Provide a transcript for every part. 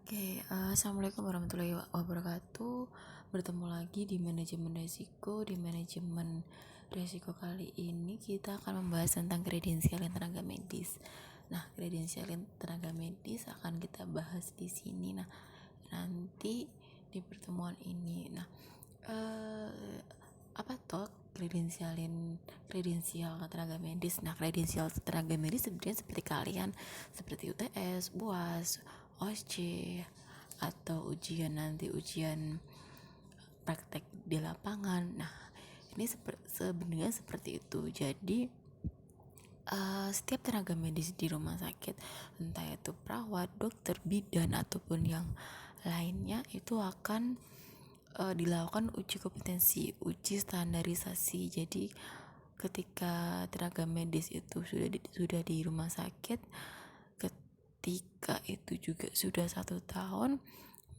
Assalamualaikum warahmatullahi wabarakatuh. Bertemu lagi di manajemen resiko. Di manajemen resiko kali ini kita akan membahas tentang kredensialin tenaga medis. Nah, kredensialin tenaga medis akan kita bahas di sini. Nah, nanti di pertemuan ini. Apa toh kredensial tenaga medis? Nah, kredensial tenaga medis sebenarnya seperti kalian, seperti UTS, BUAS, OSC, atau ujian praktek di lapangan. Nah, ini sebenarnya seperti itu. Jadi setiap tenaga medis di rumah sakit, entah itu perawat, dokter, bidan, ataupun yang lainnya, itu akan dilakukan uji kompetensi, uji standarisasi. Jadi ketika tenaga medis itu sudah di rumah sakit, ketika itu juga sudah 1 tahun,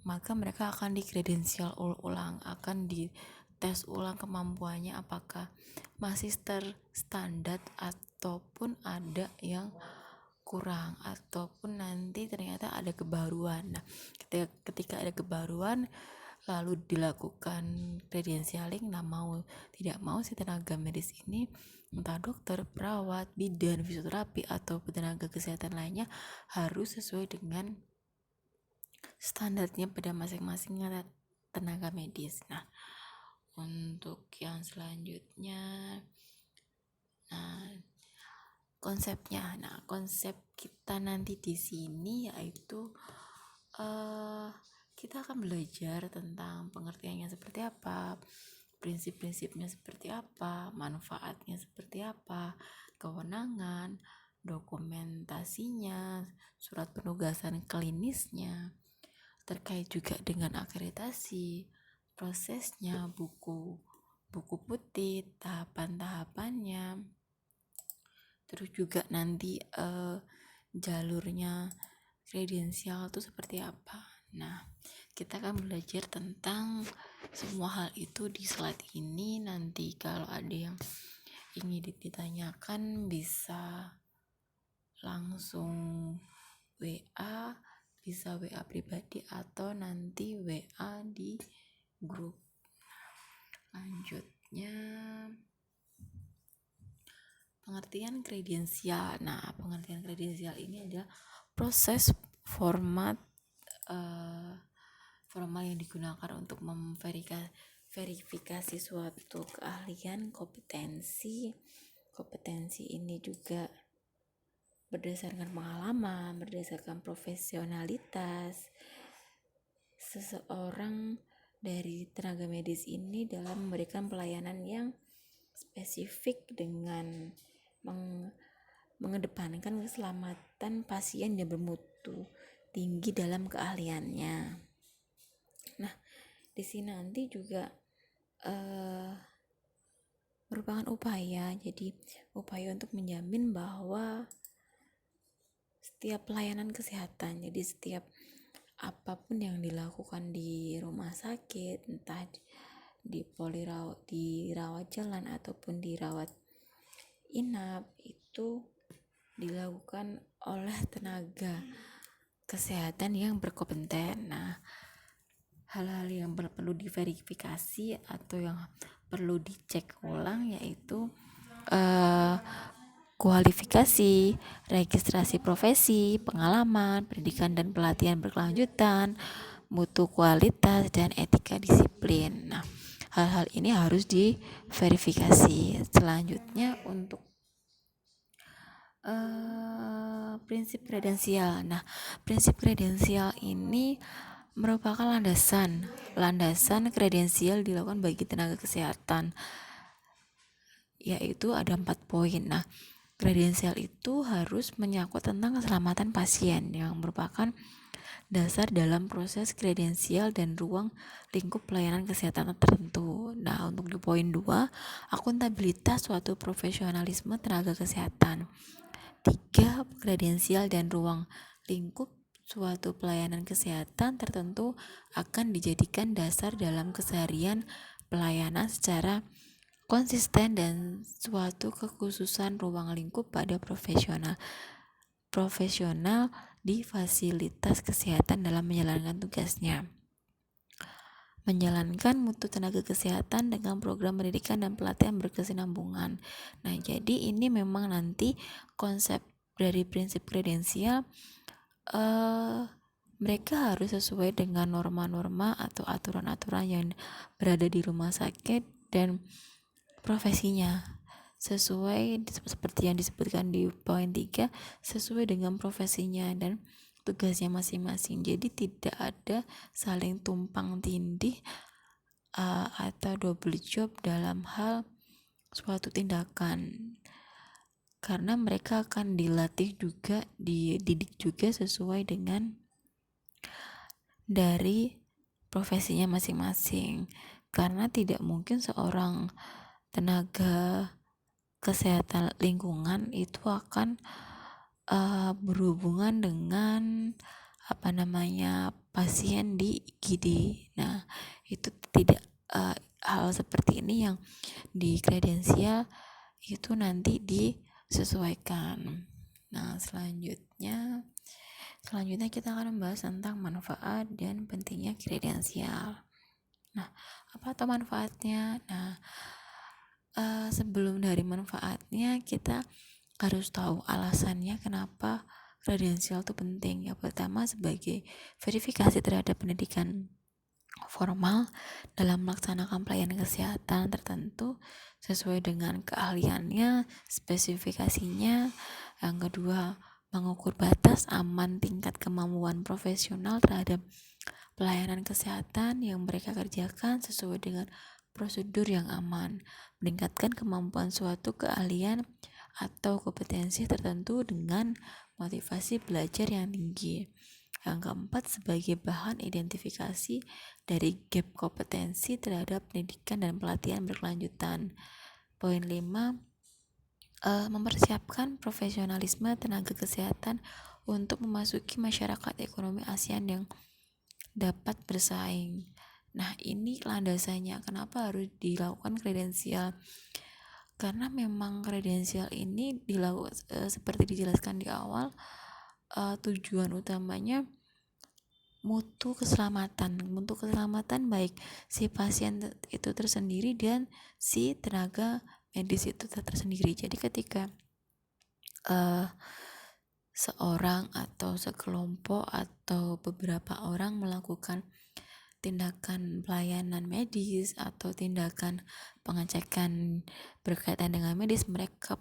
maka mereka akan dikredensial ulang, akan dites ulang kemampuannya apakah masih terstandar ataupun ada yang kurang, ataupun nanti ternyata ada kebaruan. Nah, ketika ada kebaruan lalu dilakukan kredensialing. Nah, mau tidak mau si tenaga medis ini, entah dokter, perawat, bidan, fisioterapi, atau tenaga kesehatan lainnya, harus sesuai dengan standarnya pada masing-masing tenaga medis. Nah, untuk yang selanjutnya, konsepnya. Nah, konsep kita nanti di sini yaitu kita akan belajar tentang pengertiannya seperti apa, prinsip-prinsipnya seperti apa, manfaatnya seperti apa, kewenangan, dokumentasinya, surat penugasan klinisnya, terkait juga dengan akreditasi, prosesnya, buku putih, tahapan-tahapannya, terus juga nanti jalurnya kredensial itu seperti apa. Nah, kita akan belajar tentang semua hal itu di slide ini. Nanti kalau ada yang ingin ditanyakan bisa langsung WA, bisa WA pribadi atau nanti WA di grup. Lanjutnya, pengertian kredensial. Nah, pengertian kredensial ini adalah proses formal yang digunakan untuk memverifikasi suatu keahlian, kompetensi ini juga berdasarkan pengalaman, berdasarkan profesionalitas seseorang dari tenaga medis ini dalam memberikan pelayanan yang spesifik dengan mengedepankan keselamatan pasien yang bermutu tinggi dalam keahliannya. Nah, di sini nanti juga merupakan upaya untuk menjamin bahwa setiap pelayanan kesehatan, jadi setiap apapun yang dilakukan di rumah sakit, entah dirawat jalan ataupun dirawat inap, itu dilakukan oleh tenaga kesehatan yang berkompeten. Nah, hal-hal yang perlu diverifikasi atau yang perlu dicek ulang yaitu kualifikasi, registrasi profesi, pengalaman, pendidikan dan pelatihan berkelanjutan, mutu kualitas, dan etika disiplin. Nah, hal-hal ini harus diverifikasi. Selanjutnya, untuk prinsip kredensial. Nah, prinsip kredensial ini merupakan landasan kredensial dilakukan bagi tenaga kesehatan, yaitu ada 4 poin. Nah, kredensial itu harus menyangkut tentang keselamatan pasien yang merupakan dasar dalam proses kredensial dan ruang lingkup pelayanan kesehatan tertentu. Nah, untuk di poin 2, akuntabilitas suatu profesionalisme tenaga kesehatan. 3, kredensial dan ruang lingkup suatu pelayanan kesehatan tertentu akan dijadikan dasar dalam keseharian pelayanan secara konsisten dan suatu kekhususan ruang lingkup pada profesional profesional di fasilitas kesehatan dalam menjalankan tugasnya. Menjalankan mutu tenaga kesehatan dengan program pendidikan dan pelatihan berkesinambungan. Nah, jadi ini memang nanti konsep dari prinsip kredensial mereka harus sesuai dengan norma-norma atau aturan-aturan yang berada di rumah sakit dan profesinya. Sesuai seperti yang disebutkan di poin 3, sesuai dengan profesinya dan tugasnya masing-masing. Jadi tidak ada saling tumpang tindih atau double job dalam hal suatu tindakan, karena mereka akan dilatih juga, dididik juga sesuai dengan dari profesinya masing-masing. Karena tidak mungkin seorang tenaga kesehatan lingkungan itu akan berhubungan dengan pasien di IGD. Nah, itu tidak hal seperti ini yang di kredensial itu nanti disesuaikan. Nah, selanjutnya kita akan membahas tentang manfaat dan pentingnya kredensial. Nah, apa tuh manfaatnya? Nah, sebelum dari manfaatnya kita harus tahu alasannya kenapa kredensial itu penting. Yang pertama, sebagai verifikasi terhadap pendidikan formal dalam melaksanakan pelayanan kesehatan tertentu sesuai dengan keahliannya, spesifikasinya. Yang kedua, mengukur batas aman tingkat kemampuan profesional terhadap pelayanan kesehatan yang mereka kerjakan sesuai dengan prosedur yang aman, meningkatkan kemampuan suatu keahlian atau kompetensi tertentu dengan motivasi belajar yang tinggi. Yang keempat, sebagai bahan identifikasi dari gap kompetensi terhadap pendidikan dan pelatihan berkelanjutan. Poin 5, mempersiapkan profesionalisme tenaga kesehatan untuk memasuki masyarakat ekonomi ASEAN yang dapat bersaing. Nah, ini landasannya kenapa harus dilakukan kredensial. Karena memang kredensial ini dilakukan seperti dijelaskan di awal, tujuan utamanya mutu keselamatan baik si pasien itu tersendiri dan si tenaga medis itu tersendiri. Jadi ketika seorang atau sekelompok atau beberapa orang melakukan tindakan pelayanan medis atau tindakan pengecekan berkaitan dengan medis, mereka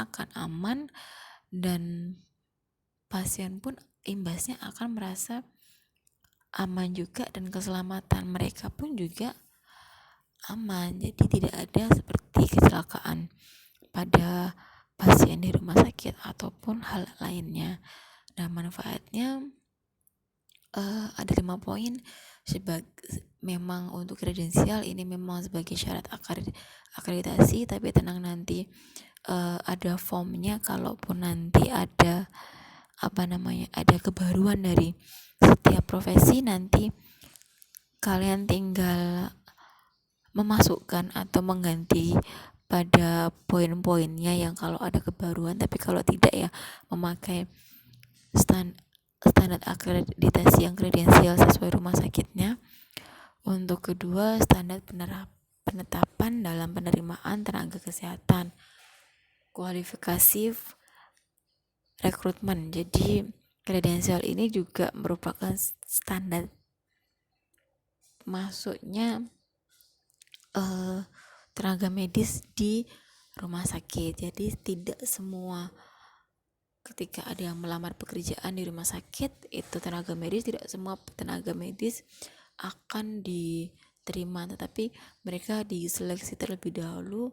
akan aman dan pasien pun imbasnya akan merasa aman juga dan keselamatan mereka pun juga aman. Jadi tidak ada seperti kecelakaan pada pasien di rumah sakit ataupun hal lainnya. Nah, manfaatnya ada 5 poin. Memang untuk kredensial ini memang sebagai syarat akreditasi, tapi tenang, nanti ada formnya kalaupun nanti ada ada kebaruan dari setiap profesi, nanti kalian tinggal memasukkan atau mengganti pada poin-poinnya yang kalau ada kebaruan, tapi kalau tidak ya memakai standar akreditasi yang kredensial sesuai rumah sakitnya. Untuk kedua, standar penetapan dalam penerimaan tenaga kesehatan, kualifikasi rekrutmen. Jadi kredensial ini juga merupakan standar masuknya tenaga medis di rumah sakit. Jadi tidak semua ketika ada yang melamar pekerjaan di rumah sakit itu tidak semua tenaga medis akan diterima, tetapi mereka diseleksi terlebih dahulu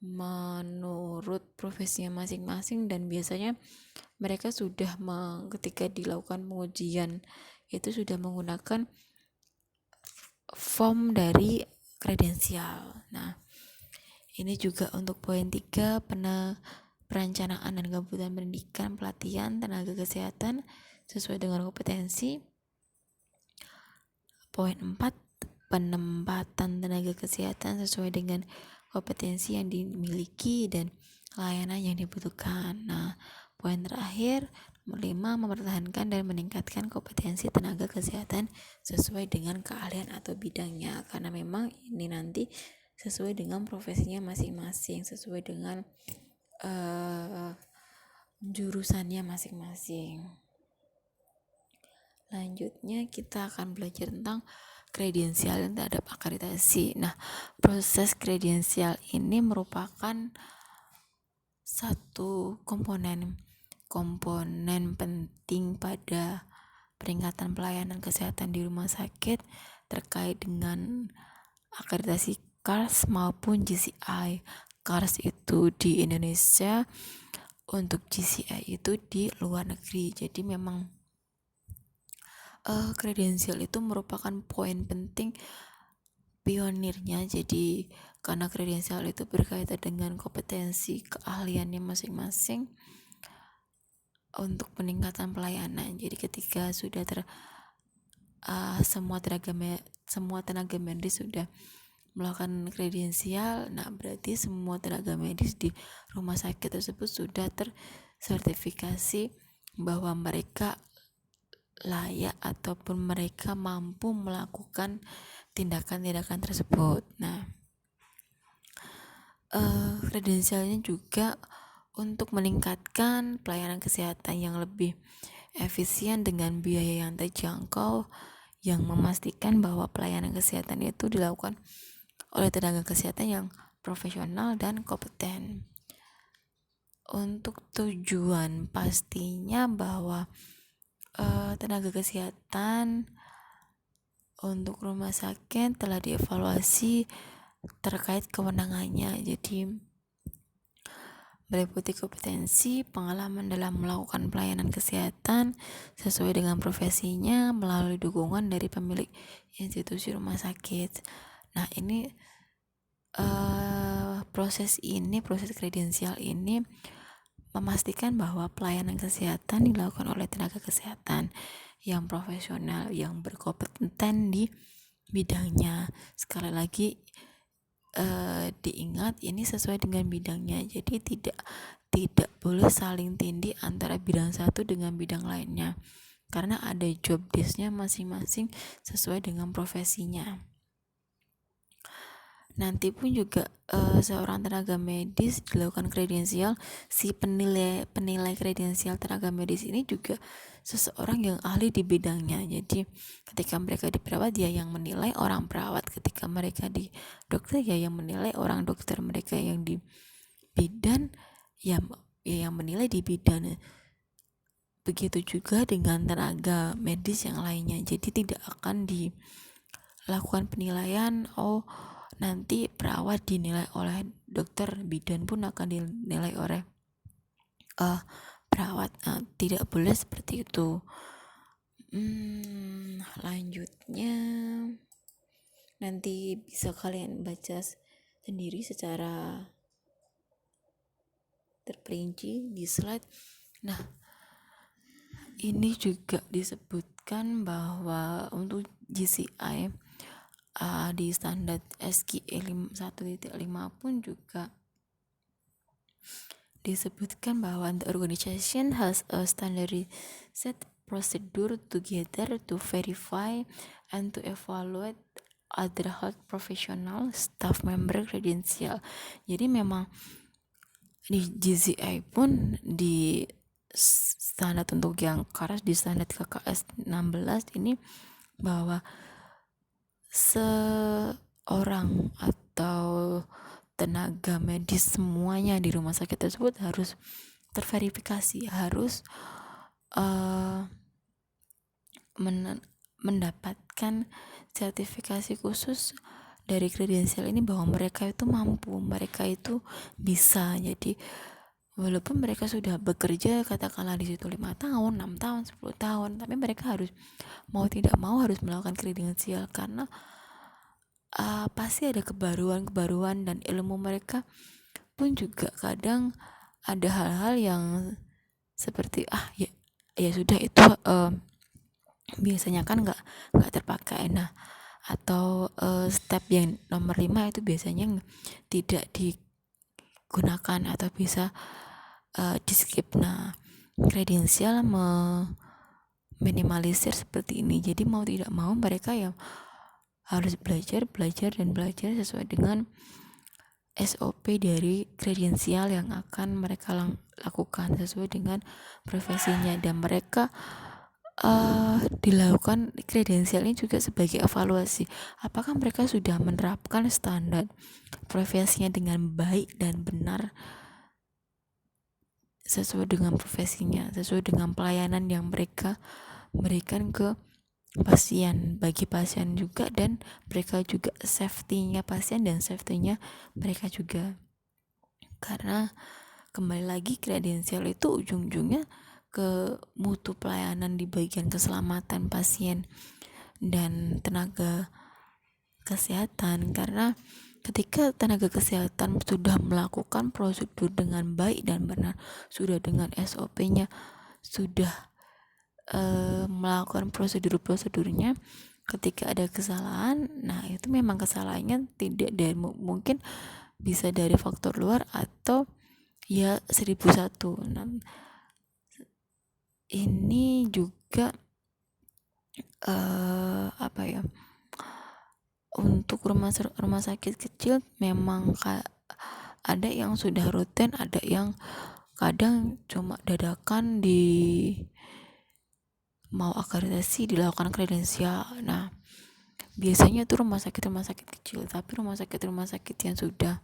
menurut profesinya masing-masing, dan biasanya mereka sudah ketika dilakukan pengujian itu sudah menggunakan form dari kredensial. Nah, ini juga untuk poin 3, perencanaan dan kebutuhan pendidikan pelatihan tenaga kesehatan sesuai dengan kompetensi. Poin 4, penempatan tenaga kesehatan sesuai dengan kompetensi yang dimiliki dan layanan yang dibutuhkan. Nah, Poin terakhir, nomor 5, mempertahankan dan meningkatkan kompetensi tenaga kesehatan sesuai dengan keahlian atau bidangnya, karena memang ini nanti sesuai dengan profesinya masing-masing, sesuai dengan jurusannya masing-masing. Lanjutnya kita akan belajar tentang kredensial terhadap akreditasi. Nah, proses kredensial ini merupakan satu komponen penting pada peningkatan pelayanan kesehatan di rumah sakit terkait dengan akreditasi CARS maupun GCI. CARS itu di Indonesia, untuk GCI itu di luar negeri. Jadi memang kredensial itu merupakan poin penting pionirnya. Jadi karena kredensial itu berkaitan dengan kompetensi keahliannya masing-masing untuk peningkatan pelayanan. Jadi ketika sudah semua tenaga medis sudah melakukan kredensial, nah berarti semua tenaga medis di rumah sakit tersebut sudah tersertifikasi bahwa mereka layak ataupun mereka mampu melakukan tindakan-tindakan tersebut. Nah, kredensialnya juga untuk meningkatkan pelayanan kesehatan yang lebih efisien dengan biaya yang terjangkau, yang memastikan bahwa pelayanan kesehatan itu dilakukan oleh tenaga kesehatan yang profesional dan kompeten. Untuk tujuan pastinya bahwa tenaga kesehatan untuk rumah sakit telah dievaluasi terkait kewenangannya. Jadi meliputi kompetensi, pengalaman dalam melakukan pelayanan kesehatan sesuai dengan profesinya melalui dukungan dari pemilik institusi rumah sakit. Nah, ini proses kredensial ini memastikan bahwa pelayanan kesehatan dilakukan oleh tenaga kesehatan yang profesional, yang berkompeten di bidangnya. Sekali lagi diingat, ini sesuai dengan bidangnya. Jadi tidak boleh saling tindih antara bidang satu dengan bidang lainnya, karena ada job desk-nya masing-masing sesuai dengan profesinya. Nanti pun juga seorang tenaga medis dilakukan kredensial, si penilai kredensial tenaga medis ini juga seseorang yang ahli di bidangnya. Jadi ketika mereka di perawat, dia yang menilai orang perawat. Ketika mereka di dokter, ya yang menilai orang dokter. Mereka yang di bidan, ya yang menilai di bidan. Begitu juga dengan tenaga medis yang lainnya. Jadi tidak akan dilakukan penilaian, nanti perawat dinilai oleh dokter, bidan pun akan dinilai oleh perawat. Tidak boleh seperti itu. Lanjutnya nanti bisa kalian baca sendiri secara terperinci di slide. Nah, ini juga disebutkan bahwa untuk GCI di standar SQE 1.5 pun juga disebutkan bahwa the organization has a standardized procedure together to verify and to evaluate other health professional staff member credential. Jadi memang di GCI pun di standar untuk yang keras, di standar KKS 16 ini, bahwa seorang atau tenaga medis semuanya di rumah sakit tersebut harus terverifikasi, harus mendapatkan sertifikasi khusus dari kredensial ini bahwa mereka itu mampu, mereka itu bisa. Jadi walaupun mereka sudah bekerja katakanlah di situ 5 tahun, 6 tahun, 10 tahun, tapi mereka harus mau tidak mau harus melakukan kredensial, karena pasti ada kebaruan dan ilmu mereka pun juga kadang ada hal-hal yang seperti ya sudah itu biasanya kan nggak terpakai. Nah, atau step yang nomor 5 itu biasanya tidak digunakan atau bisa di skip. Nah, kredensial minimalisir seperti ini. Jadi mau tidak mau mereka yang harus belajar sesuai dengan SOP dari kredensial yang akan mereka lakukan sesuai dengan profesinya, dan mereka dilakukan kredensial ini juga sebagai evaluasi apakah mereka sudah menerapkan standar profesinya dengan baik dan benar sesuai dengan profesinya, sesuai dengan pelayanan yang mereka berikan ke pasien, bagi pasien juga, dan mereka juga safety-nya pasien dan safety-nya mereka juga. Karena kembali lagi kredensial itu ujung-ujungnya ke mutu pelayanan di bagian keselamatan pasien dan tenaga kesehatan. Karena ketika tenaga kesehatan sudah melakukan prosedur dengan baik dan benar, sudah dengan SOP-nya, sudah melakukan prosedurnya, ketika ada kesalahan, nah itu memang kesalahannya tidak dari mungkin bisa dari faktor luar atau ya 1001. Nah, ini juga apa ya, untuk rumah sakit kecil memang ada yang sudah rutin, ada yang kadang cuma dadakan mau akreditasi dilakukan kredensial. Nah, biasanya itu rumah sakit kecil, tapi rumah sakit yang sudah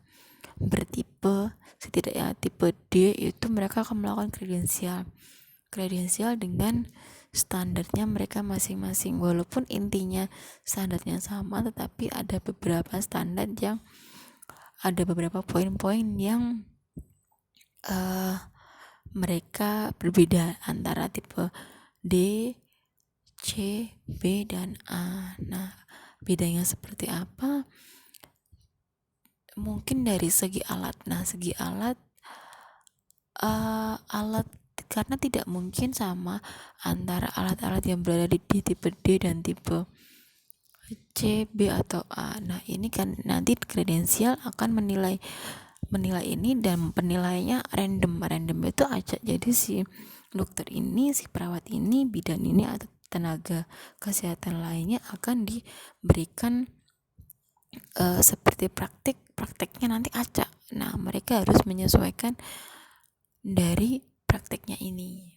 bertipe, setidaknya tipe D, itu mereka akan melakukan kredensial dengan standarnya mereka masing-masing. Walaupun intinya standarnya sama, tetapi ada beberapa poin-poin yang mereka berbeda antara tipe D, C, B, dan A. Nah, bedanya seperti apa? Mungkin dari segi alat. Nah, segi alat karena tidak mungkin sama antara alat-alat yang berada di tipe D dan tipe C, B, atau A. Nah, ini kan nanti kredensial akan menilai ini, dan penilaiannya random itu acak. Jadi si dokter ini, si perawat ini, bidan ini, atau tenaga kesehatan lainnya akan diberikan seperti prakteknya nanti acak. Nah, mereka harus menyesuaikan dari prakteknya ini.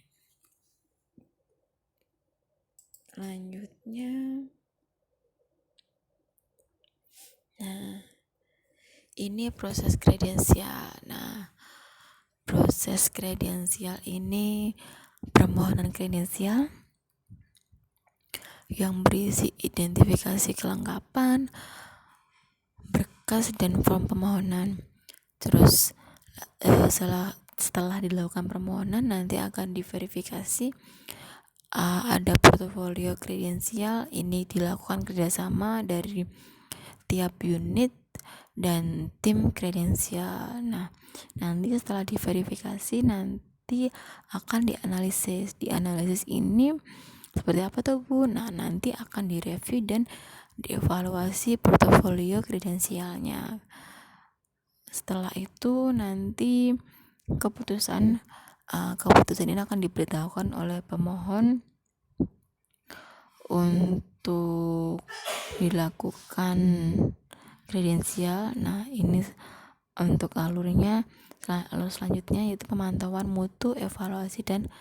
Selanjutnya, nah ini proses kredensial. Nah, proses kredensial ini permohonan kredensial yang berisi identifikasi kelengkapan, berkas, dan form permohonan. Terus setelah dilakukan permohonan, nanti akan diverifikasi. Ada portofolio kredensial, ini dilakukan kerjasama dari tiap unit dan tim kredensial. Nah, nanti setelah diverifikasi, nanti akan dianalisis ini seperti apa tuh Bu. Nah, nanti akan direview dan dievaluasi portofolio kredensialnya. Setelah itu nanti keputusan ini akan diberitahukan oleh pemohon untuk dilakukan kredensial. Nah, ini untuk alurnya. Alur selanjutnya yaitu pemantauan mutu, evaluasi, dan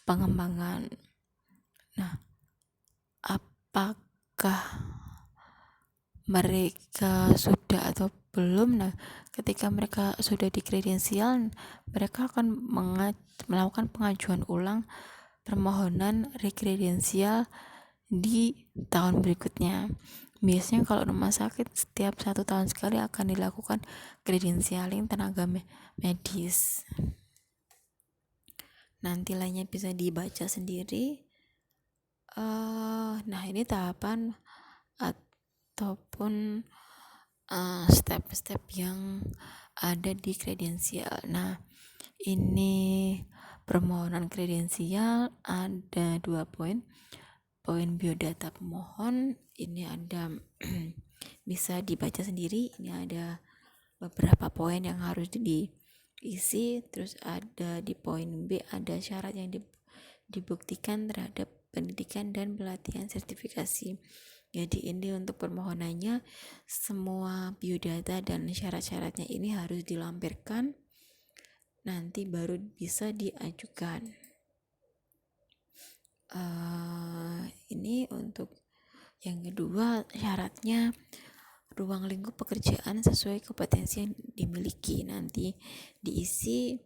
pengembangan. Nah, apakah mereka sudah atau belum? Nah, ketika mereka sudah dikredensial, mereka akan melakukan pengajuan ulang permohonan rekredensial di tahun berikutnya. Biasanya kalau rumah sakit setiap 1 tahun sekali akan dilakukan kredensialing tenaga medis. Nanti lainnya bisa dibaca sendiri. Nah, ini tahapan ataupun step-step yang ada di kredensial. Nah, ini permohonan kredensial ada 2 poin. Poin biodata pemohon ini ada bisa dibaca sendiri. Ini ada beberapa poin yang harus isi, terus ada di poin B ada syarat yang dibuktikan terhadap pendidikan dan pelatihan sertifikasi. Jadi ini untuk permohonannya, semua biodata dan syarat-syaratnya ini harus dilampirkan, nanti baru bisa diajukan. Ini untuk yang kedua, syaratnya ruang lingkup pekerjaan sesuai kompetensi yang dimiliki. Nanti diisi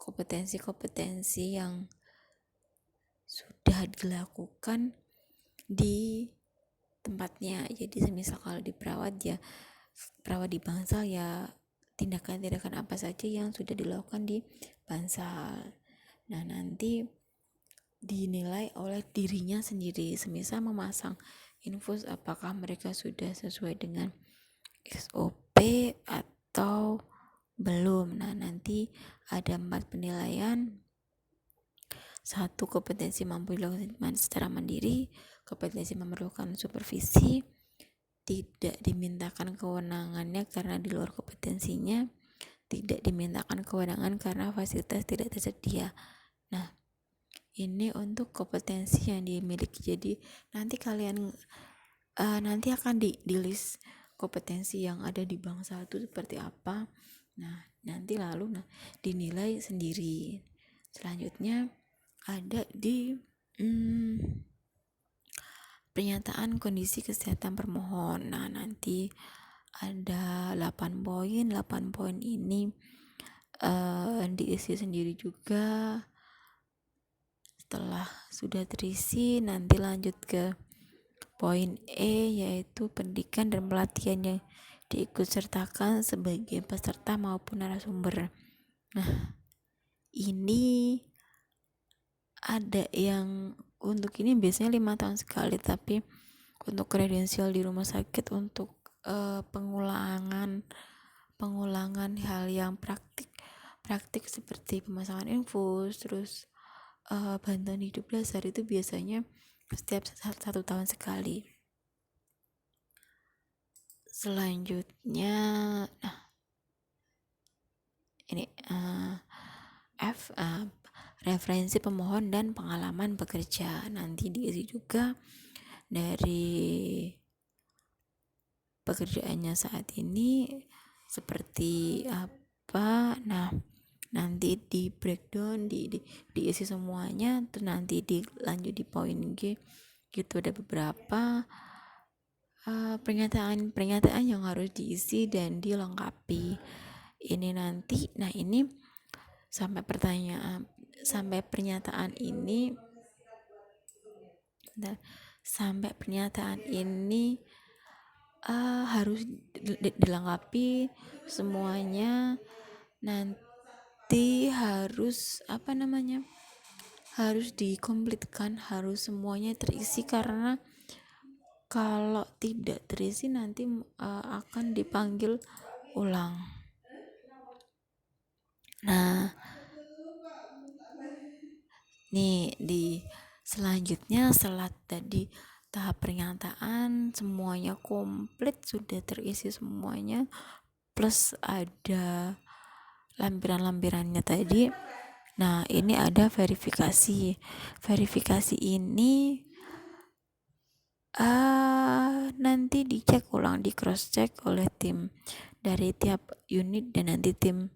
kompetensi-kompetensi yang sudah dilakukan di tempatnya. Jadi semisal kalau di perawat ya, perawat di Bangsal ya tindakan-tindakan apa saja yang sudah dilakukan di Bangsal. Nah, nanti dinilai oleh dirinya sendiri. Semisal memasang infus, apakah mereka sudah sesuai dengan SOP atau belum. Nah, nanti ada 4 penilaian. 1. Kompetensi mampu dilakukan secara mandiri, kompetensi memerlukan supervisi, tidak dimintakan kewenangannya karena di luar kompetensinya, tidak dimintakan kewenangan karena fasilitas tidak tersedia. Nah, ini untuk kompetensi yang dimiliki. Jadi nanti kalian nanti akan di list kompetensi yang ada di bangsa itu seperti apa. Nah, nanti lalu dinilai sendiri. Selanjutnya ada di pernyataan kondisi kesehatan permohon. Nah, nanti ada 8 poin. 8 poin ini diisi sendiri juga. Setelah sudah terisi, nanti lanjut ke poin E, yaitu pendidikan dan pelatihan yang diikutsertakan sebagai peserta maupun narasumber. Nah, ini ada yang untuk ini biasanya 5 tahun sekali, tapi untuk kredensial di rumah sakit untuk pengulangan hal yang praktik seperti pemasangan infus, terus bantuan hidup dasar itu biasanya setiap 1 tahun sekali. Selanjutnya ini F, referensi pemohon dan pengalaman bekerja. Nanti diisi juga dari pekerjaannya saat ini seperti apa. Nah, nanti di breakdown, diisi semuanya, terus nanti dilanjut di poin G gitu. Ada beberapa pernyataan yang harus diisi dan dilengkapi. Ini nanti, nah ini sampai pernyataan ini harus dilengkapi semuanya. Nanti harus harus dikomplitkan, harus semuanya terisi, karena kalau tidak terisi nanti akan dipanggil ulang. Nah, nih di selanjutnya setelah tadi tahap pernyataan semuanya komplit, sudah terisi semuanya, plus ada lampiran-lampirannya tadi. Nah, ini ada verifikasi. Verifikasi ini nanti dicek ulang, di cross check oleh tim dari tiap unit, dan nanti tim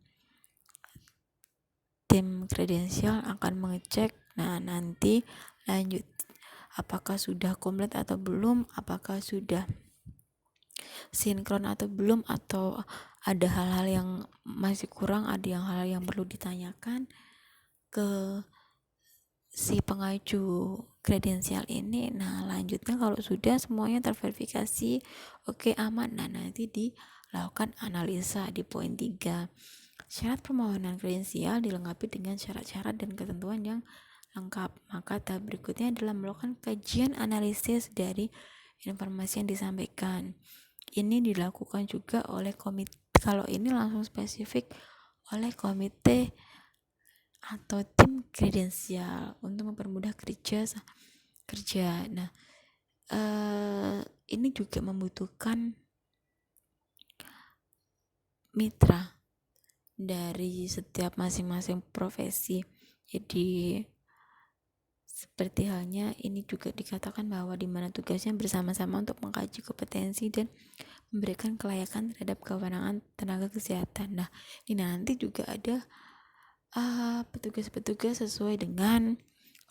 kredensial akan mengecek. Nah, nanti lanjut apakah sudah komplit atau belum, apakah sudah sinkron atau belum, atau ada hal-hal yang masih kurang, ada hal yang perlu ditanyakan ke si pengaju kredensial ini. Nah, lanjutnya kalau sudah semuanya terverifikasi, oke, aman. Nah, nanti dilakukan analisa di poin 3. Syarat permohonan kredensial dilengkapi dengan syarat-syarat dan ketentuan yang lengkap. Maka tahap berikutnya adalah melakukan kajian analisis dari informasi yang disampaikan. Ini dilakukan juga oleh komite, kalau ini langsung spesifik oleh komite atau tim kredensial untuk mempermudah kerja. Nah, ini juga membutuhkan mitra. dari setiap masing-masing profesi. Jadi seperti halnya ini juga dikatakan bahwa di mana tugasnya bersama-sama untuk mengkaji kompetensi dan memberikan kelayakan terhadap kewenangan tenaga kesehatan. Nah, ini nanti juga ada petugas-petugas sesuai dengan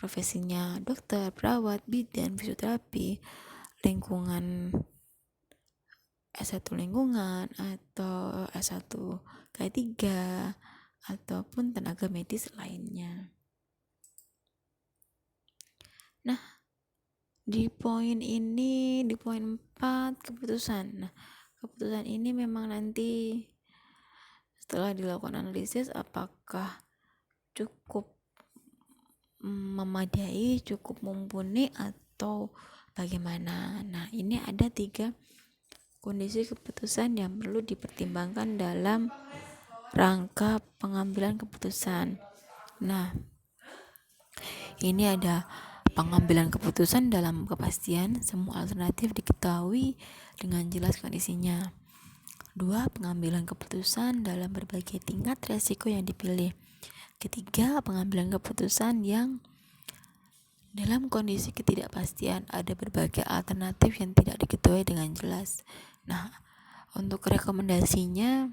profesinya: dokter, perawat, bidan, fisioterapi, lingkungan S1 lingkungan atau S1 K3 ataupun tenaga medis lainnya. Nah, di poin 4 keputusan. Nah, keputusan ini memang nanti setelah dilakukan analisis apakah cukup memadai, cukup mumpuni atau bagaimana. Nah, ini ada 3 kondisi keputusan yang perlu dipertimbangkan dalam rangka pengambilan keputusan. Nah, ini ada pengambilan keputusan dalam kepastian semua alternatif diketahui dengan jelas kondisinya. 2. Pengambilan keputusan dalam berbagai tingkat resiko yang dipilih. Ketiga, pengambilan keputusan yang dalam kondisi ketidakpastian ada berbagai alternatif yang tidak diketahui dengan jelas. Nah, untuk rekomendasinya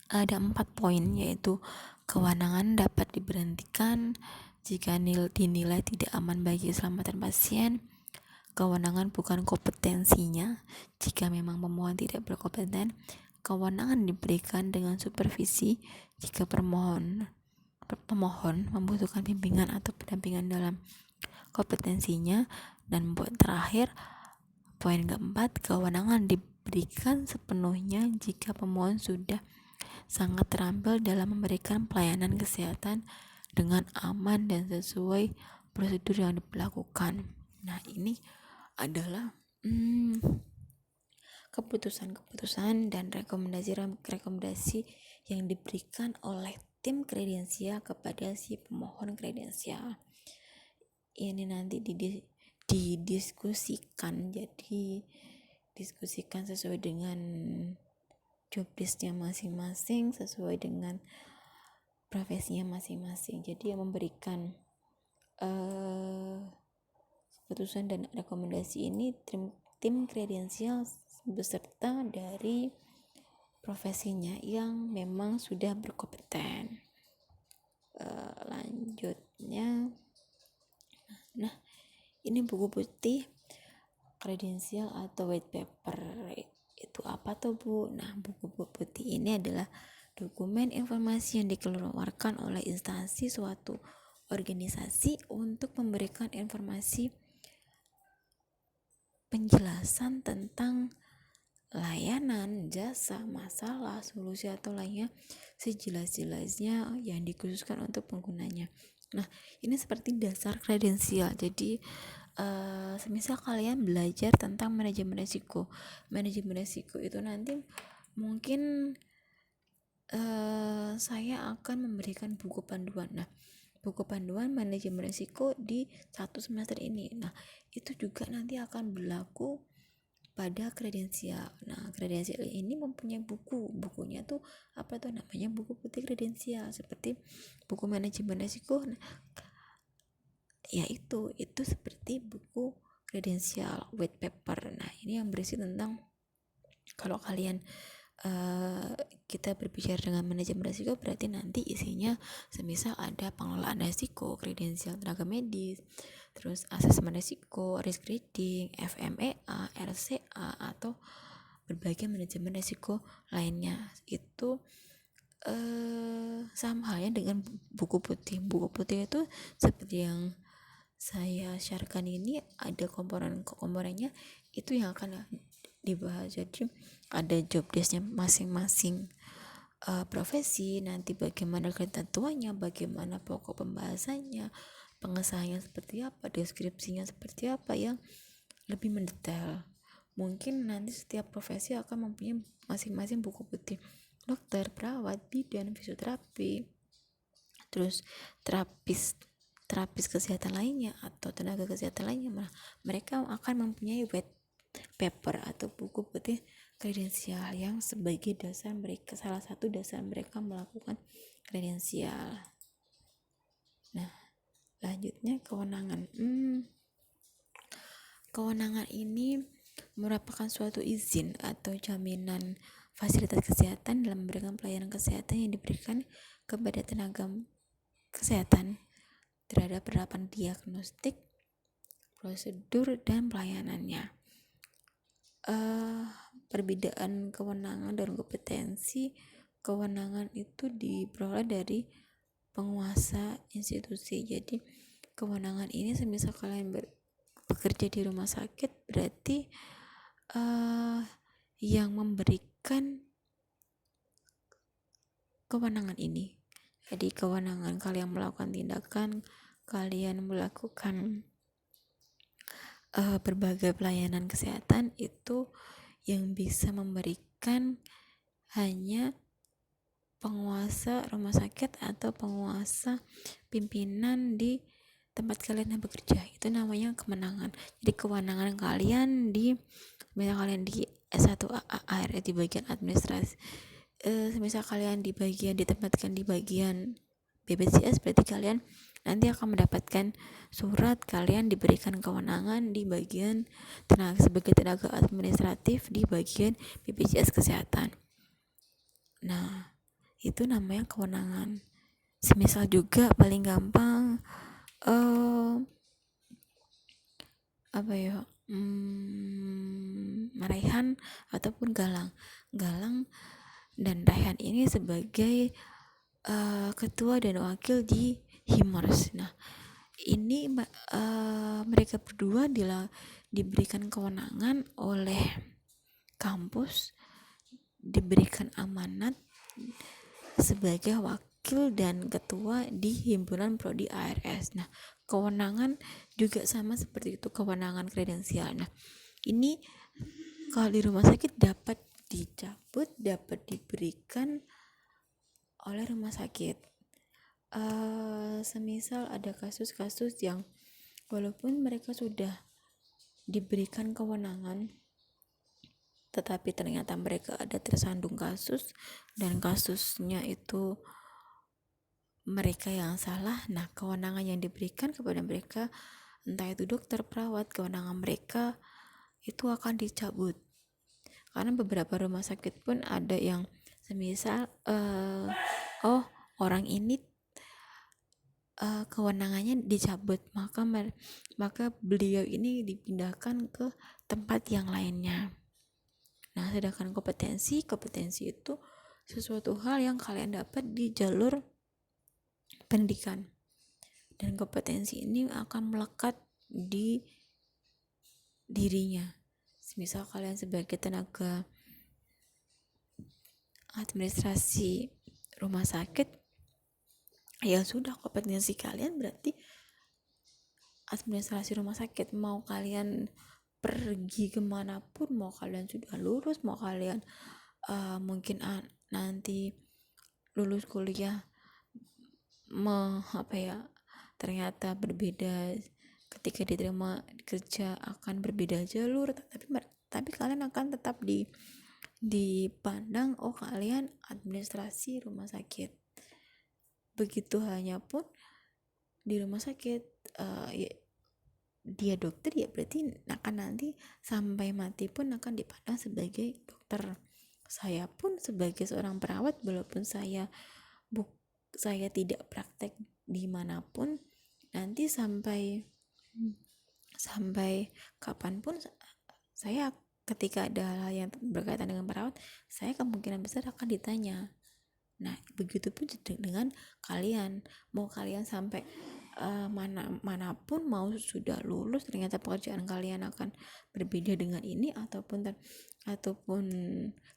ada 4 poin, yaitu kewenangan dapat diberhentikan jika dinilai tidak aman bagi keselamatan pasien. Kewenangan bukan kompetensinya jika memang pemohon tidak berkompeten. Kewenangan diberikan dengan supervisi jika pemohon membutuhkan bimbingan atau pendampingan dalam kompetensinya. Dan poin terakhir, poin keempat, kewenangan diberikan sepenuhnya jika pemohon sudah sangat terampil dalam memberikan pelayanan kesehatan dengan aman dan sesuai prosedur yang dilakukan. Nah, ini adalah keputusan-keputusan dan rekomendasi yang diberikan oleh tim kredensial kepada si pemohon kredensial. Ini nanti didiskusikan, jadi diskusikan sesuai dengan job desk-nya masing-masing, sesuai dengan profesinya masing-masing. Jadi yang memberikan keputusan dan rekomendasi ini tim kredensial beserta dari profesinya yang memang sudah berkompeten. Lanjutnya, nah ini buku putih kredensial atau white paper. Itu apa tuh, Bu? Nah, buku putih ini adalah dokumen informasi yang dikeluarkan oleh instansi suatu organisasi untuk memberikan informasi penjelasan tentang layanan, jasa, masalah, solusi atau lainnya sejelas-jelasnya yang dikhususkan untuk penggunanya. Nah, ini seperti dasar kredensial. Jadi semisal kalian belajar tentang manajemen risiko itu nanti mungkin saya akan memberikan buku panduan. Nah, buku panduan manajemen risiko di 1 semester ini. Nah, itu juga nanti akan berlaku pada kredensial. Nah, kredensial ini mempunyai bukunya tuh apa tuh namanya, buku putih kredensial, seperti buku manajemen risiko. Nah, ya itu seperti buku kredensial white paper. Nah, ini yang berisi tentang kalau kalian kita berbicara dengan manajemen risiko, berarti nanti isinya semisal ada pengelolaan risiko, kredensial tenaga medis, terus asesmen risiko, risk rating, FMEA, RCA, atau berbagai manajemen risiko lainnya. Itu sama halnya dengan buku putih. Buku putih itu seperti yang saya sharekan ini, ada komponennya itu yang akan dibahas. Jadi ada job desk-nya masing-masing profesi, nanti bagaimana ketentuannya, bagaimana pokok pembahasannya, pengesahannya seperti apa, deskripsinya seperti apa yang lebih mendetail. Mungkin nanti setiap profesi akan mempunyai masing-masing buku putih. Dokter, perawat, bidan, fisioterapi, terus terapis kesehatan lainnya atau tenaga kesehatan lainnya, mereka akan mempunyai white paper atau buku putih kredensial yang sebagai dasar mereka, salah satu dasar mereka melakukan kredensial. Nah, lanjutnya kewenangan. Kewenangan ini merupakan suatu izin atau jaminan fasilitas kesehatan dalam memberikan pelayanan kesehatan yang diberikan kepada tenaga kesehatan terhadap penerapan diagnostik, prosedur, dan pelayanannya. Perbedaan kewenangan dan kompetensi. Kewenangan itu diperoleh dari penguasa institusi. Jadi kewenangan ini semisal kalian bekerja di rumah sakit, berarti yang memberikan kewenangan ini. Jadi kewenangan kalian melakukan tindakan, kalian melakukan berbagai pelayanan kesehatan itu yang bisa memberikan hanya penguasa rumah sakit atau penguasa pimpinan di tempat kalian bekerja. Itu namanya kewenangan. Jadi kewenangan kalian misal kalian di S1 ARE di bagian administrasi, misal kalian ditempatkan di bagian BPJS, berarti kalian nanti akan mendapatkan surat kalian diberikan kewenangan di bagian sebagai tenaga administratif di bagian BPJS kesehatan. Nah, itu namanya kewenangan. Semisal juga paling gampang Raihan ataupun Galang dan Raihan ini sebagai ketua dan wakil di Himers. Nah, ini mereka berdua diberikan kewenangan oleh kampus, diberikan amanat sebagai wakil dan ketua di himpunan prodi ARS. Nah, kewenangan juga sama seperti itu, kewenangan kredensial. Nah, ini kalau di rumah sakit dapat dicabut, dapat diberikan oleh rumah sakit. Semisal ada kasus-kasus yang walaupun mereka sudah diberikan kewenangan, tetapi ternyata mereka ada tersandung kasus dan kasusnya itu mereka yang salah. Nah, kewenangan yang diberikan kepada mereka, entah itu dokter, perawat, kewenangan mereka itu akan dicabut. Karena beberapa rumah sakit pun ada yang semisal orang ini kewenangannya dicabut, maka beliau ini dipindahkan ke tempat yang lainnya. Nah, sedangkan kompetensi itu sesuatu hal yang kalian dapat di jalur pendidikan, dan kompetensi ini akan melekat di dirinya. Misal kalian sebagai tenaga administrasi rumah sakit, ya sudah, kompetensi kalian berarti administrasi rumah sakit. Mau kalian pergi kemanapun, mau kalian sudah lulus, mau kalian mungkin nanti lulus kuliah ternyata berbeda, ketika diterima kerja akan berbeda jalur, tapi kalian akan tetap dipandang, oh kalian administrasi rumah sakit. Begitu hanya pun di rumah sakit dia dokter, ya berarti akan nanti sampai mati pun akan dipandang sebagai dokter. Saya pun sebagai seorang perawat, walaupun saya tidak praktek dimanapun, nanti sampai kapanpun saya, ketika ada hal yang berkaitan dengan perawat, saya kemungkinan besar akan ditanya. Nah, begitu pun dengan kalian, mau kalian sampai manapun, mau sudah lulus, ternyata pekerjaan kalian akan berbeda dengan ini, ataupun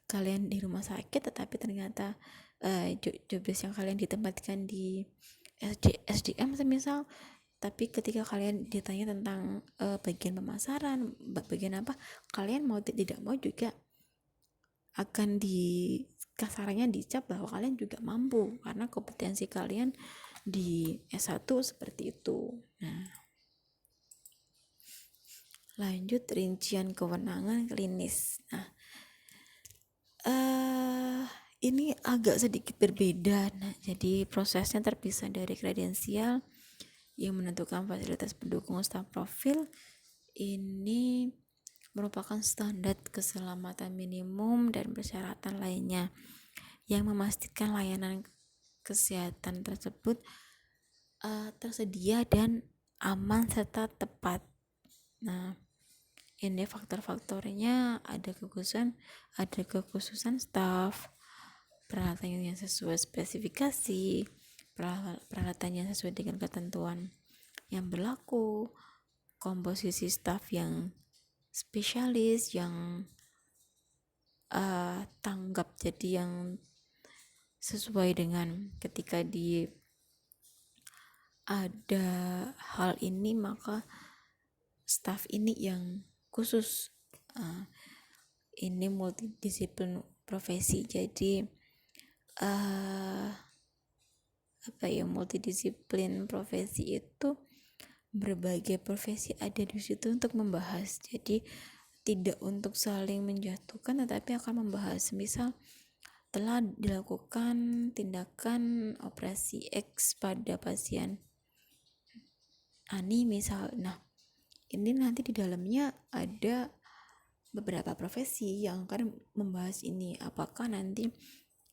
kalian di rumah sakit tetapi ternyata jobdesk yang kalian ditempatkan di SDM semisal, tapi ketika kalian ditanya tentang bagian pemasaran, bagian apa, kalian mau tidak mau juga akan kasarannya dicap bahwa kalian juga mampu karena kompetensi kalian di S1 seperti itu. Nah, lanjut rincian kewenangan klinis. Nah, ini agak sedikit berbeda. Nah, jadi prosesnya terpisah dari kredensial yang menentukan fasilitas pendukung staf profil. Ini merupakan standar keselamatan minimum dan persyaratan lainnya yang memastikan layanan kesehatan tersebut tersedia dan aman serta tepat. Nah, ini faktor-faktornya ada kekhususan staf, peralatan yang sesuai spesifikasi, peralatan yang sesuai dengan ketentuan yang berlaku, komposisi staf yang spesialis, yang tanggap, jadi yang sesuai dengan ketika ada hal ini maka staf ini yang khusus. Ini multidisiplin profesi, jadi multidisiplin profesi itu berbagai profesi ada di situ untuk membahas, jadi tidak untuk saling menjatuhkan tetapi akan membahas. Misal telah dilakukan tindakan operasi X pada pasien Ani misal. Nah, ini nanti di dalamnya ada beberapa profesi yang akan membahas ini, apakah nanti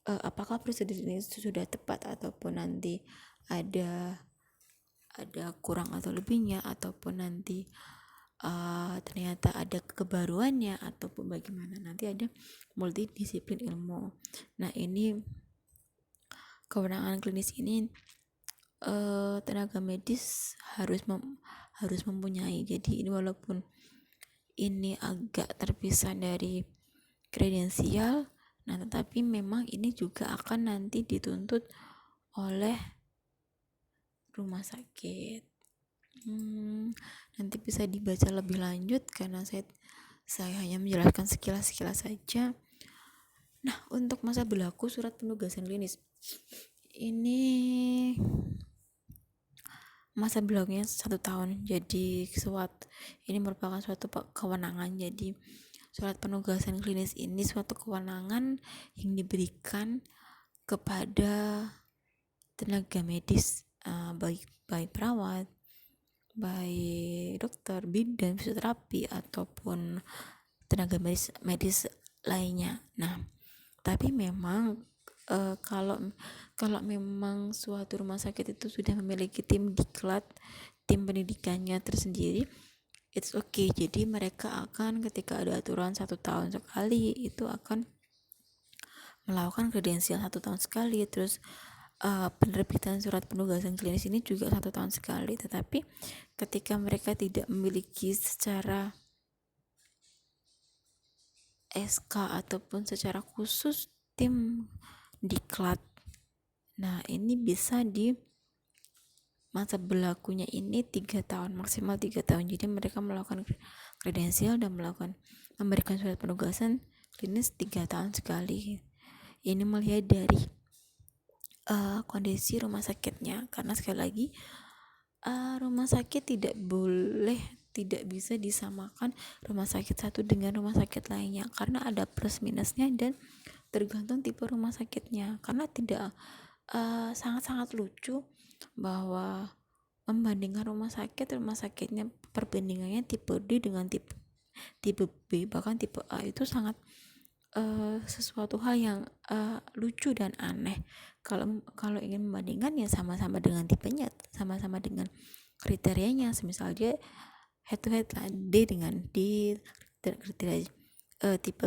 apakah prosedur ini sudah tepat ataupun nanti ada kurang atau lebihnya, ataupun nanti ternyata ada kebaruannya ataupun bagaimana. Nanti ada multidisiplin ilmu. Nah, ini kewenangan klinis ini tenaga medis harus mempunyai. Jadi ini walaupun ini agak terpisah dari kredensial, nah tetapi memang ini juga akan nanti dituntut oleh rumah sakit. Nanti bisa dibaca lebih lanjut karena saya hanya menjelaskan sekilas saja. Nah, untuk masa berlaku surat penugasan klinis ini masa berlakunya 1 tahun. Jadi ini merupakan suatu kewenangan. Jadi surat penugasan klinis ini suatu kewenangan yang diberikan kepada tenaga medis, baik perawat, baik dokter, bidan, fisioterapi ataupun tenaga medis lainnya. Nah, tapi memang kalau memang suatu rumah sakit itu sudah memiliki tim diklat, tim pendidikannya tersendiri, it's okay. Jadi mereka akan ketika ada aturan 1 tahun sekali itu akan melakukan kredensial 1 tahun sekali. Terus penerbitan surat penugasan klinis ini juga 1 tahun sekali. Tetapi ketika mereka tidak memiliki secara SK ataupun secara khusus tim diklat, nah ini bisa di masa berlakunya ini 3 tahun, maksimal 3 tahun. Jadi mereka melakukan kredensial dan memberikan surat penugasan klinis 3 tahun sekali. Ini melihat dari kondisi rumah sakitnya, karena sekali lagi rumah sakit tidak bisa disamakan rumah sakit satu dengan rumah sakit lainnya, karena ada plus minusnya dan tergantung tipe rumah sakitnya. Karena tidak sangat-sangat lucu bahwa membandingkan rumah sakitnya perbandingannya tipe D dengan tipe B, bahkan tipe A, itu sangat sesuatu hal yang lucu dan aneh. Kalau ingin membandingkan ya sama-sama dengan tipenya, sama-sama dengan kriterianya. Semisal dia head to head lah, D dengan D, kriteria tipe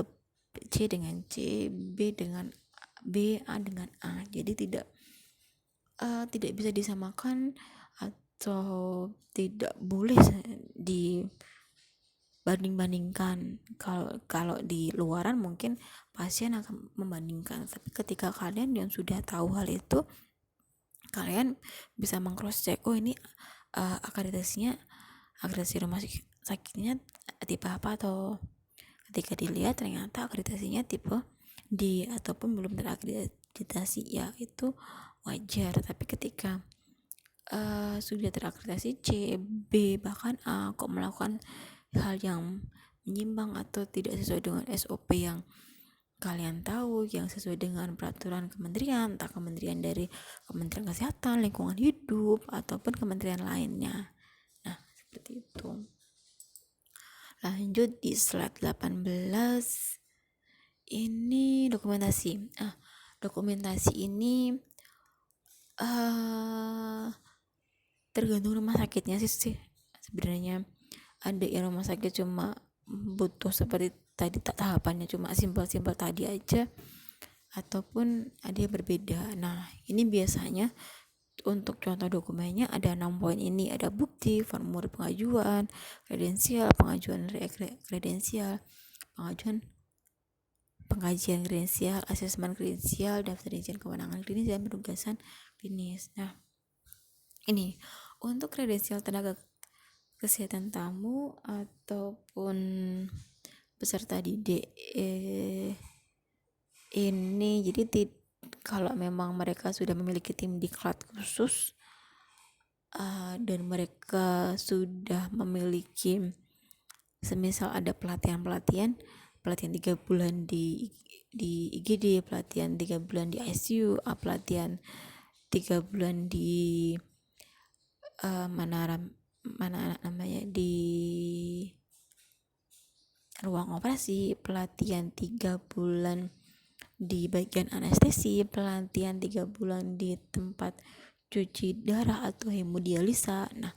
C dengan C, B dengan B, A dengan A. Jadi tidak bisa disamakan atau tidak boleh dibanding-bandingkan. Kalau di luaran mungkin pasien akan membandingkan, tapi ketika kalian yang sudah tahu hal itu, kalian bisa meng-cross check, oh ini akreditasi rumah sakitnya tipe apa, atau ketika dilihat ternyata akreditasinya tipe D ataupun belum terakreditasi, ya itu wajar. Tapi ketika sudah terakreditasi C, B, bahkan A, kok melakukan hal yang menyimpang atau tidak sesuai dengan SOP yang kalian tahu yang sesuai dengan peraturan kementerian, entah kementerian dari Kementerian Kesehatan, Lingkungan Hidup, ataupun kementerian lainnya. Nah, seperti itu. Lanjut di slide 18. Ini dokumentasi. Dokumentasi ini tergantung rumah sakitnya sih. Sebenarnya ada yang rumah sakit cuma butuh seperti tadi tahapannya cuma simpel-simpel tadi aja, ataupun ada yang berbeda. Nah, ini biasanya untuk contoh dokumennya ada 6 poin ini. Ada bukti, formulir pengajuan, kredensial, pengajuan kredensial, pengajian kredensial, asesmen kredensial, daftar izin kewenangan klinis, dan penugasan klinis. Nah, ini untuk kredensial tenaga kesehatan tamu ataupun peserta didik ini, jadi kalau memang mereka sudah memiliki tim diklat khusus dan mereka sudah memiliki, semisal ada pelatihan 3 bulan di IGD, pelatihan 3 bulan di ICU, pelatihan 3 bulan di di ruang operasi, pelatihan 3 bulan di bagian anestesi, pelatihan 3 bulan di tempat cuci darah atau hemodialisa. Nah,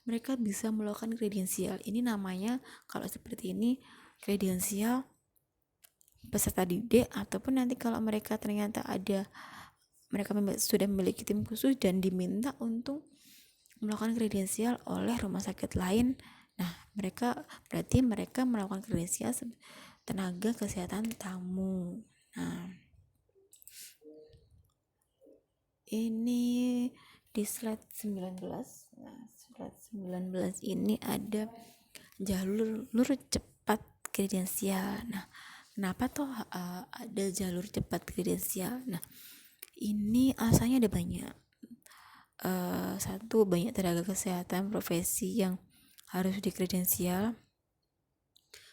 mereka bisa melakukan kredensial. Ini namanya, kalau seperti ini, kredensial peserta didik, ataupun nanti kalau mereka ternyata mereka sudah memiliki tim khusus dan diminta untuk melakukan kredensial oleh rumah sakit lain. Nah, berarti mereka melakukan kredensial tenaga kesehatan tamu. Nah, ini di slide 19. Nah, slide 19 ini ada jalur cepat kredensial. Nah, kenapa toh ada jalur cepat kredensial? Nah, ini alasannya ada banyak. Satu, banyak tenaga kesehatan profesi yang harus dikredensial.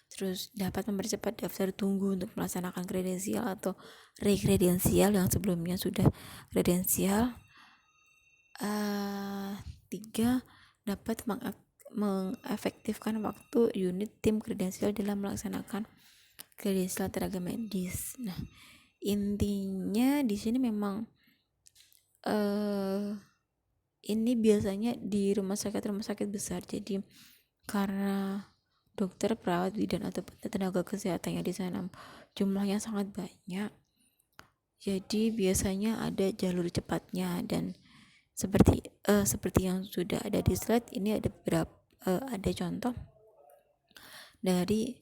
Terus dapat mempercepat daftar tunggu untuk melaksanakan kredensial atau rekredensial yang sebelumnya sudah kredensial. 3, dapat mengefektifkan waktu unit tim kredensial dalam melaksanakan kredensial tenaga medis. Nah, intinya di sini memang ini biasanya di rumah sakit besar. Jadi karena dokter, perawat, bidan atau tenaga kesehatan yang di sana jumlahnya sangat banyak, jadi biasanya ada jalur cepatnya. Dan seperti yang sudah ada di slide ini, ada beberapa ada contoh dari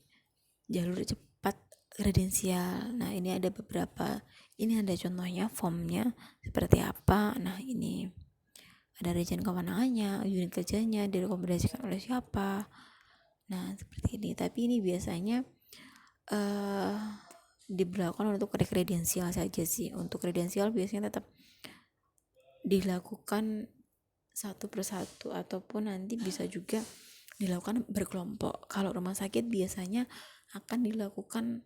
jalur cepat kredensial. Nah, ini ada beberapa, ini ada contohnya formnya seperti apa. Nah, ini ada rincian kewenangannya, unit kerjanya, direkomendasikan oleh siapa. Nah, seperti ini. Tapi ini biasanya diberlakukan untuk kredensial saja sih. Untuk kredensial biasanya tetap dilakukan satu persatu, ataupun nanti bisa juga dilakukan berkelompok. Kalau rumah sakit biasanya akan dilakukan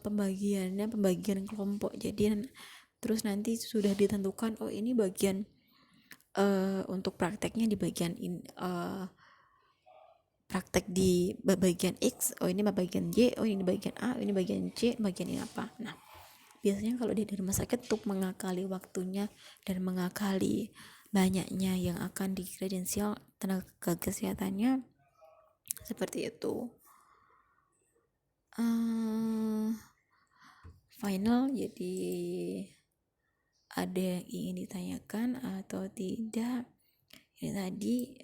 pembagian kelompok. Jadi terus nanti sudah ditentukan, oh ini bagian untuk prakteknya di bagian praktek di bagian X, oh ini bagian Y, oh ini bagian A, ini bagian C, bagian ini apa. Nah, biasanya kalau di rumah sakit untuk mengakali waktunya dan mengakali banyaknya yang akan dikredensial tenaga kesehatannya, seperti itu. Final, jadi ada yang ingin ditanyakan atau tidak? Ini tadi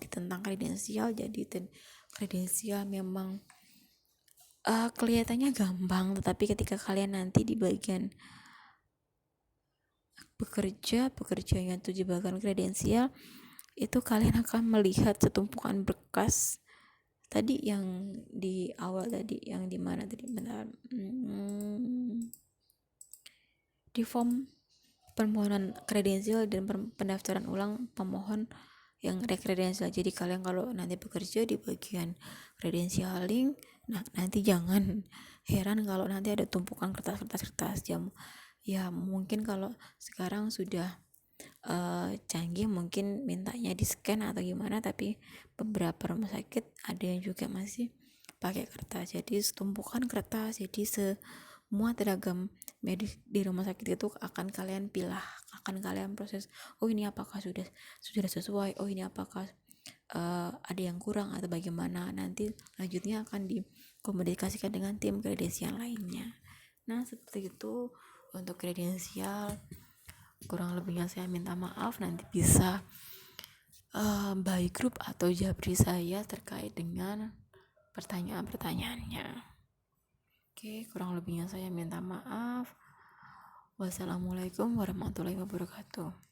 tentang kredensial. Jadi kredensial memang kelihatannya gampang, tetapi ketika kalian nanti di bagian bekerja yang jebakan kredensial, itu kalian akan melihat setumpukan berkas tadi yang di awal tadi, yang di mana tadi, bentar, di form permohonan kredensial dan pendaftaran ulang pemohon yang rekredensial. Jadi kalian kalau nanti bekerja di bagian credentialing, nah nanti jangan heran kalau nanti ada tumpukan kertas jam. Ya mungkin kalau sekarang sudah canggih mungkin mintanya di scan atau gimana, tapi beberapa rumah sakit ada yang juga masih pakai kertas. Jadi tumpukan kertas, jadi semua tenaga medis di rumah sakit itu akan kalian pilah, akan kalian proses. Oh ini apakah sudah sesuai, oh ini apakah ada yang kurang atau bagaimana. Nanti lanjutnya akan dikomunikasikan dengan tim kredensial lainnya. Nah seperti itu untuk kredensial. Kurang lebihnya saya minta maaf, nanti bisa by group atau japri saya terkait dengan pertanyaan-pertanyaannya. Oke, kurang lebihnya saya minta maaf. Wassalamualaikum warahmatullahi wabarakatuh.